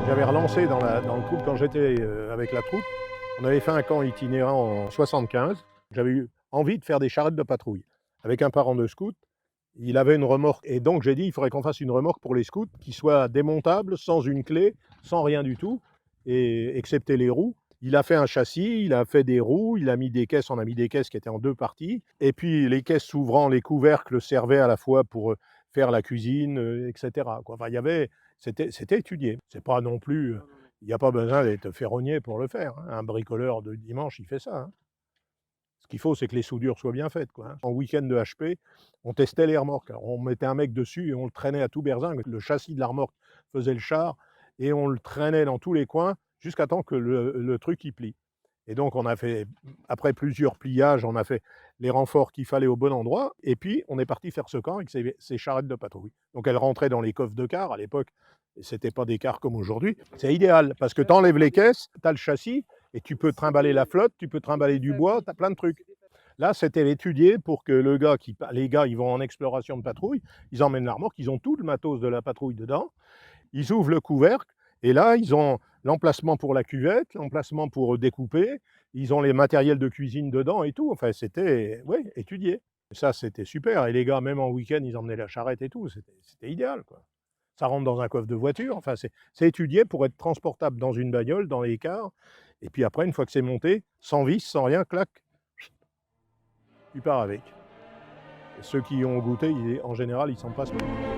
J'avais relancé dans le troupe quand j'étais avec la troupe. On avait fait un camp itinérant en 75. J'avais eu envie de faire des charrettes de patrouille. Avec un parent de scout, il avait une remorque. Et donc j'ai dit, il faudrait qu'on fasse une remorque pour les scouts qui soit démontable, sans une clé, sans rien du tout, et excepté les roues. Il a fait un châssis, il a fait des roues, il a mis des caisses, on a mis des caisses qui étaient en deux parties. Et puis les caisses s'ouvrant, les couvercles servaient à la fois pour faire la cuisine, etc. Enfin, c'était étudié. C'est pas non plus, il n'y a pas besoin d'être ferronnier pour le faire. Un bricoleur de dimanche, il fait ça. Hein. Ce qu'il faut, c'est que les soudures soient bien faites. Quoi. En week-end de HP, on testait les remorques. Alors, on mettait un mec dessus et on le traînait à tout berzingue. Le châssis de la remorque faisait le char et on le traînait dans tous les coins jusqu'à temps que le truc y plie. Et donc, on a fait, après plusieurs pliages, on a fait les renforts qu'il fallait au bon endroit. Et puis, on est parti faire ce camp avec ces charrettes de patrouille. Donc, elles rentraient dans les coffres de car. À l'époque, c'était pas des cars comme aujourd'hui. C'est idéal parce que tu enlèves les caisses, tu as le châssis et tu peux trimballer la flotte, tu peux trimballer du bois, tu as plein de trucs. Là, c'était étudié pour que les gars, ils vont en exploration de patrouille, ils emmènent la remorque, ils ont tout le matos de la patrouille dedans, ils ouvrent le couvercle, et là, ils ont l'emplacement pour la cuvette, l'emplacement pour découper, ils ont les matériels de cuisine dedans et tout. Enfin, c'était, ouais, étudié. Ça, c'était super. Et les gars, même en week-end, ils emmenaient la charrette et tout. C'était idéal, quoi. Ça rentre dans un coffre de voiture. Enfin, c'est étudié pour être transportable dans une bagnole, dans les cars. Et puis après, une fois que c'est monté, sans vis, sans rien, clac, tu pars avec. Et ceux qui y ont goûté, en général, ils s'en passent pas.